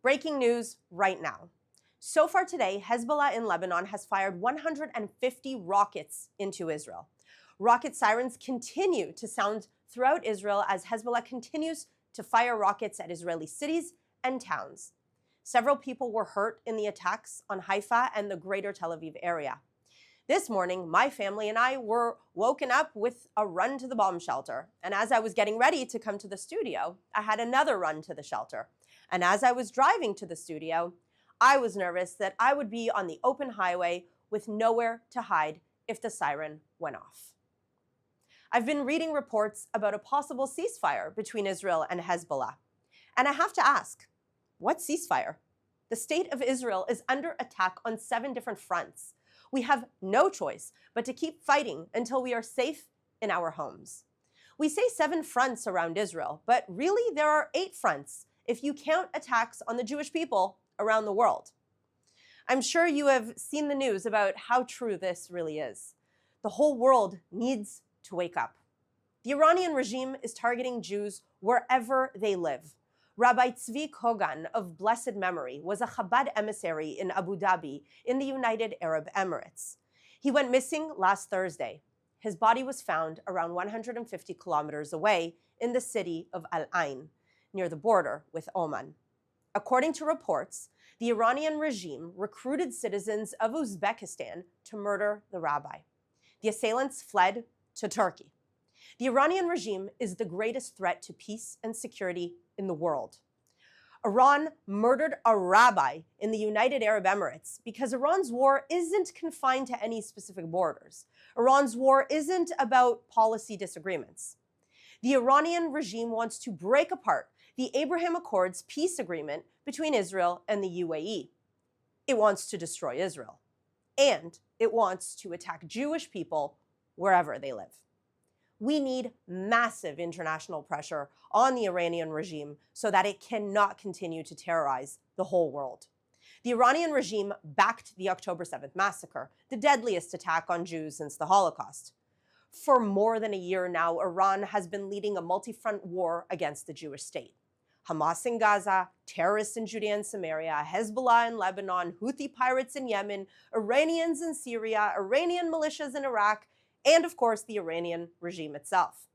Breaking news right now. So far today, Hezbollah in Lebanon has fired 150 rockets into Israel. Rocket sirens continue to sound throughout Israel as Hezbollah continues to fire rockets at Israeli cities and towns. Several people were hurt in the attacks on Haifa and the greater Tel Aviv area. This morning, my family and I were woken up with a run to the bomb shelter. And as I was getting ready to come to the studio, I had another run to the shelter. And as I was driving to the studio, I was nervous that I would be on the open highway with nowhere to hide if the siren went off. I've been reading reports about a possible ceasefire between Israel and Hezbollah. And I have to ask, what ceasefire? The state of Israel is under attack on 7 different fronts. We have no choice but to keep fighting until we are safe in our homes. We say 7 fronts around Israel, but really there are 8 fronts if you count attacks on the Jewish people around the world. I'm sure you have seen the news about how true this really is. The whole world needs to wake up. The Iranian regime is targeting Jews wherever they live. Rabbi Tzvi Kogan of blessed memory was a Chabad emissary in Abu Dhabi in the United Arab Emirates. He went missing last Thursday. His body was found around 150 kilometers away in the city of Al Ain, near the border with Oman. According to reports, the Iranian regime recruited citizens of Uzbekistan to murder the rabbi. The assailants fled to Turkey. The Iranian regime is the greatest threat to peace and security in the world. Iran murdered a rabbi in the United Arab Emirates because Iran's war isn't confined to any specific borders. Iran's war isn't about policy disagreements. The Iranian regime wants to break apart the Abraham Accords peace agreement between Israel and the UAE. It wants to destroy Israel. And it wants to attack Jewish people wherever they live. We need massive international pressure on the Iranian regime so that it cannot continue to terrorize the whole world. The Iranian regime backed the October 7th massacre, the deadliest attack on Jews since the Holocaust. For more than a year now, Iran has been leading a multi-front war against the Jewish state. Hamas in Gaza, terrorists in Judea and Samaria, Hezbollah in Lebanon, Houthi pirates in Yemen, Iranians in Syria, Iranian militias in Iraq, and of course, the Iranian regime itself.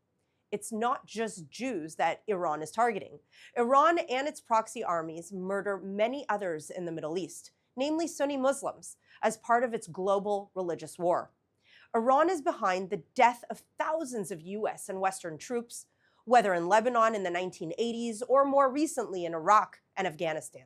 It's not just Jews that Iran is targeting. Iran and its proxy armies murder many others in the Middle East, namely Sunni Muslims, as part of its global religious war. Iran is behind the death of thousands of US and Western troops, whether in Lebanon in the 1980s or more recently in Iraq and Afghanistan.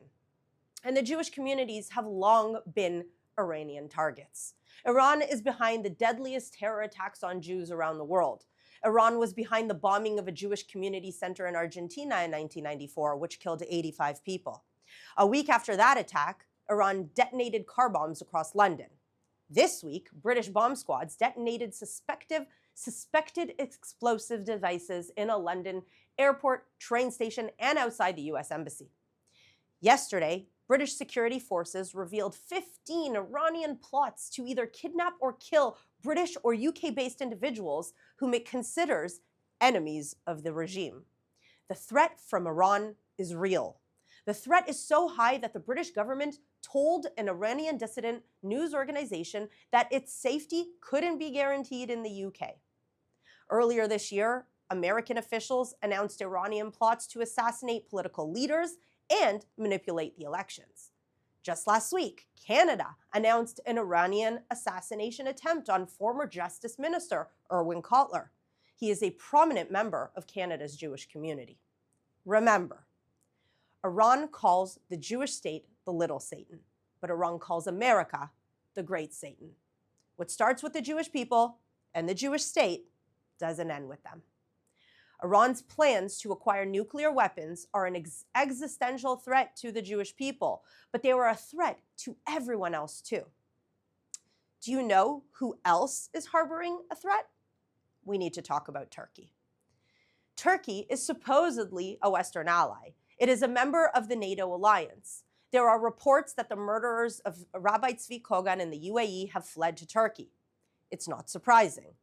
And the Jewish communities have long been Iranian targets. Iran is behind the deadliest terror attacks on Jews around the world. Iran was behind the bombing of a Jewish community center in Argentina in 1994, which killed 85 people. A week after that attack, Iran detonated car bombs across London. This week, British bomb squads detonated suspected explosive devices in a London airport, train station, and outside the US Embassy. Yesterday, British security forces revealed 15 Iranian plots to either kidnap or kill British or UK-based individuals whom it considers enemies of the regime. The threat from Iran is real. The threat is so high that the British government told an Iranian dissident news organization that its safety couldn't be guaranteed in the UK. Earlier this year, American officials announced Iranian plots to assassinate political leaders and manipulate the elections. Just last week, Canada announced an Iranian assassination attempt on former Justice Minister Irwin Cotler. He is a prominent member of Canada's Jewish community. Remember, Iran calls the Jewish state the little Satan, but Iran calls America the great Satan. What starts with the Jewish people and the Jewish state doesn't end with them. Iran's plans to acquire nuclear weapons are an existential threat to the Jewish people, but they are a threat to everyone else too. Do you know who else is harboring a threat? We need to talk about Turkey. Turkey is supposedly a Western ally. It is a member of the NATO alliance. There are reports that the murderers of Rabbi Tzvi Kogan in the UAE have fled to Turkey. It's not surprising.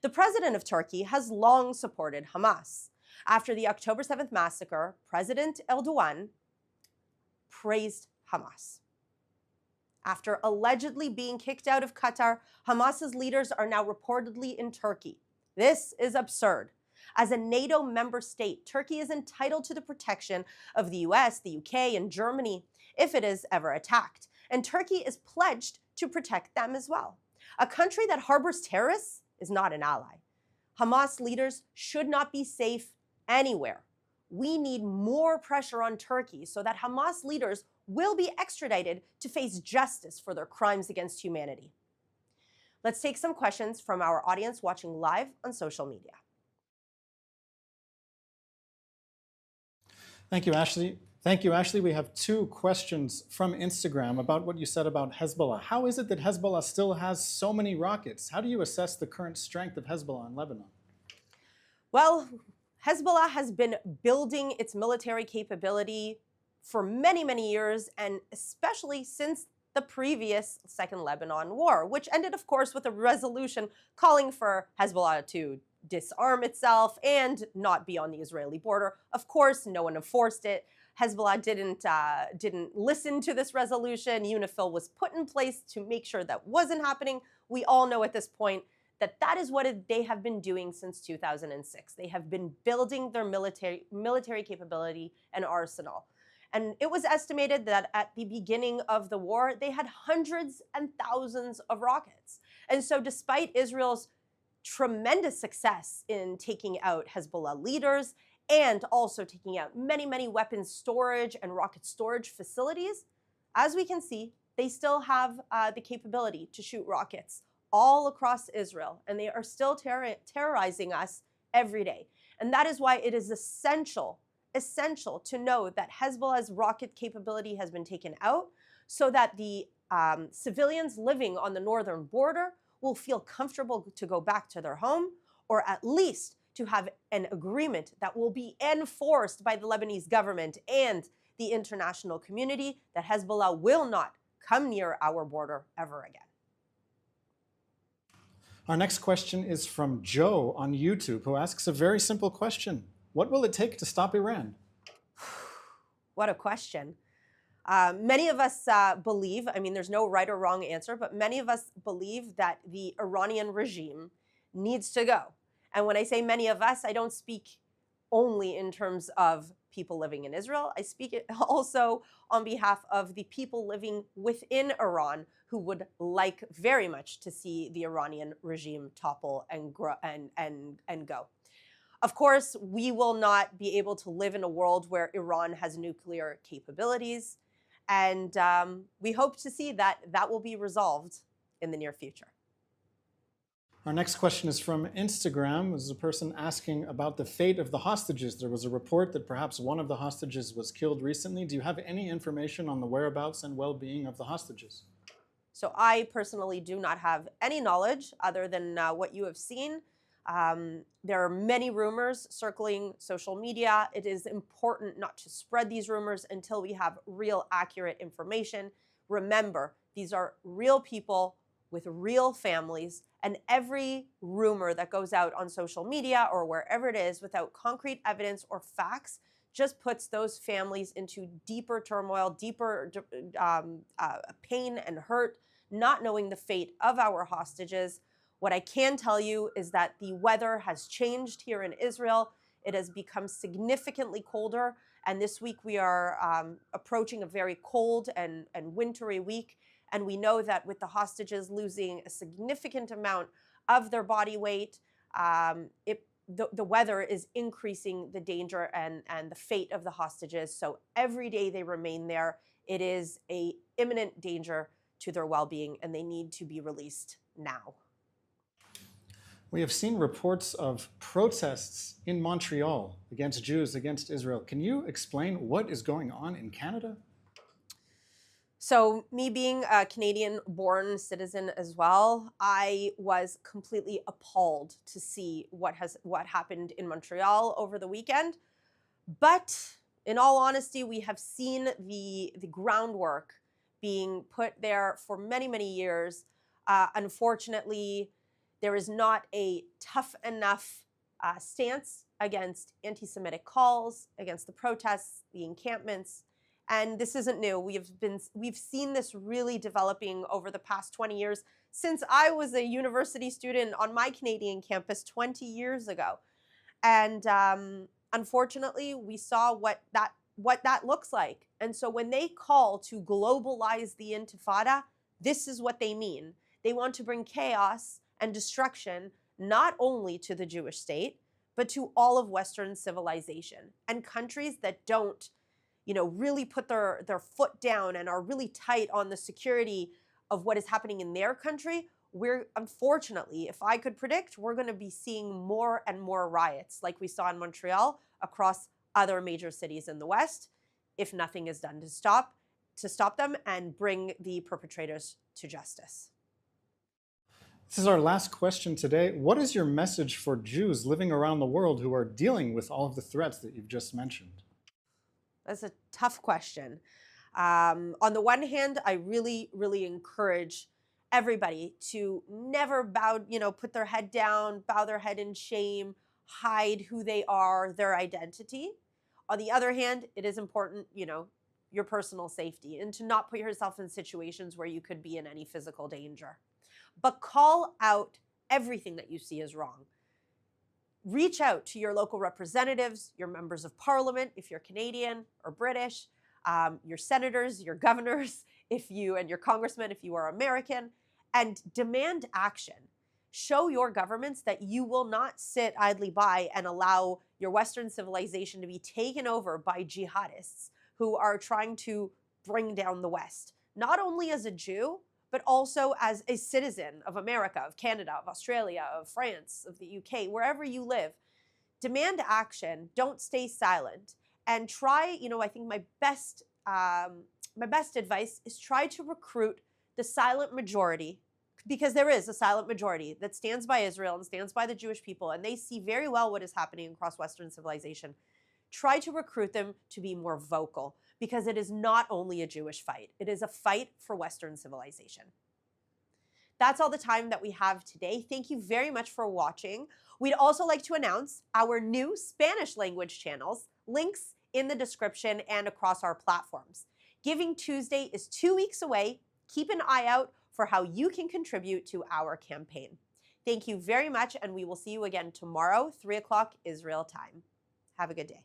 The president of Turkey has long supported Hamas. After the October 7th massacre, President Erdogan praised Hamas. After allegedly being kicked out of Qatar, Hamas's leaders are now reportedly in Turkey. This is absurd. As a NATO member state, Turkey is entitled to the protection of the US, the UK, and Germany if it is ever attacked. And Turkey is pledged to protect them as well. A country that harbors terrorists is not an ally. Hamas leaders should not be safe anywhere. We need more pressure on Turkey so that Hamas leaders will be extradited to face justice for their crimes against humanity. Let's take some questions from our audience watching live on social media. Thank you, Ashley. Thank you, Ashley. We have 2 questions from Instagram about what you said about Hezbollah. How is it that Hezbollah still has so many rockets? How do you assess the current strength of Hezbollah in Lebanon? Well, Hezbollah has been building its military capability for many, many years, and especially since the previous Second Lebanon War, which ended, of course, with a resolution calling for Hezbollah to disarm itself and not be on the Israeli border. Of course, no one enforced it. Hezbollah didn't listen to this resolution. UNIFIL was put in place to make sure that wasn't happening. We all know at this point that that is what they have been doing since 2006. They have been building their military capability and arsenal. And it was estimated that at the beginning of the war, they had hundreds and thousands of rockets. And so despite Israel's tremendous success in taking out Hezbollah leaders and also taking out many, many weapons storage and rocket storage facilities, as we can see, they still have the capability to shoot rockets all across Israel, and they are still terrorizing us every day. And that is why it is essential to know that Hezbollah's rocket capability has been taken out so that the civilians living on the northern border will feel comfortable to go back to their home, or at least to have an agreement that will be enforced by the Lebanese government and the international community that Hezbollah will not come near our border ever again. Our next question is from Joe on YouTube, who asks a very simple question. What will it take to stop Iran? What a question. Many of us believe, I mean, there's no right or wrong answer, but many of us believe that the Iranian regime needs to go. And when I say many of us, I don't speak only in terms of people living in Israel. I speak it also on behalf of the people living within Iran who would like very much to see the Iranian regime topple and grow and go. Of course, we will not be able to live in a world where Iran has nuclear capabilities, and we hope to see that that will be resolved in the near future. Our next question is from Instagram. This is a person asking about the fate of the hostages. There was a report that perhaps one of the hostages was killed recently. Do you have any information on the whereabouts and well-being of the hostages? So I personally do not have any knowledge other than what you have seen. There are many rumors circling social media. It is important not to spread these rumors until we have real, accurate information. Remember, these are real people with real families, and every rumor that goes out on social media or wherever it is without concrete evidence or facts just puts those families into deeper turmoil, deeper pain and hurt, not knowing the fate of our hostages. What I can tell you is that the weather has changed here in Israel. It has become significantly colder, and this week we are approaching a very cold and wintry week. And we know that with the hostages losing a significant amount of their body weight, the weather is increasing the danger and the fate of the hostages. So every day they remain there, it is an imminent danger to their well-being, and they need to be released now. We have seen reports of protests in Montreal against Jews, against Israel. Can you explain what is going on in Canada? So me being a Canadian-born citizen as well, I was completely appalled to see what happened in Montreal over the weekend. But in all honesty, we have seen the groundwork being put there for many, many years. Unfortunately, there is not a tough enough stance against anti-Semitic calls, against the protests, the encampments, And this isn't new. We've seen this really developing over the past 20 years since I was a university student on my Canadian campus 20 years ago. And unfortunately, we saw what that looks like. And so when they call to globalize the Intifada, this is what they mean. They want to bring chaos and destruction not only to the Jewish state, but to all of Western civilization. And countries that don't, really put their foot down and are really tight on the security of what is happening in their country, unfortunately, if I could predict, we're going to be seeing more and more riots like we saw in Montreal across other major cities in the West, if nothing is done to stop them and bring the perpetrators to justice. This is our last question today. What is your message for Jews living around the world who are dealing with all of the threats that you've just mentioned? That's a tough question. On the one hand, I really, really encourage everybody to never put their head down, bow their head in shame, hide who they are, their identity. On the other hand, it is important, your personal safety and to not put yourself in situations where you could be in any physical danger. But call out everything that you see as wrong. Reach out to your local representatives, your members of parliament, if you're Canadian or British, your senators, your governors, and your congressmen, if you are American, and demand action. Show your governments that you will not sit idly by and allow your Western civilization to be taken over by jihadists who are trying to bring down the West, not only as a Jew, but also as a citizen of America, of Canada, of Australia, of France, of the UK, wherever you live. Demand action, don't stay silent, and try, I think my best advice is try to recruit the silent majority, because there is a silent majority that stands by Israel and stands by the Jewish people, and they see very well what is happening across Western civilization. Try to recruit them to be more vocal, because it is not only a Jewish fight. It is a fight for Western civilization. That's all the time that we have today. Thank you very much for watching. We'd also like to announce our new Spanish language channels, links in the description and across our platforms. Giving Tuesday is 2 weeks away. Keep an eye out for how you can contribute to our campaign. Thank you very much, and we will see you again tomorrow, 3 o'clock Israel time. Have a good day.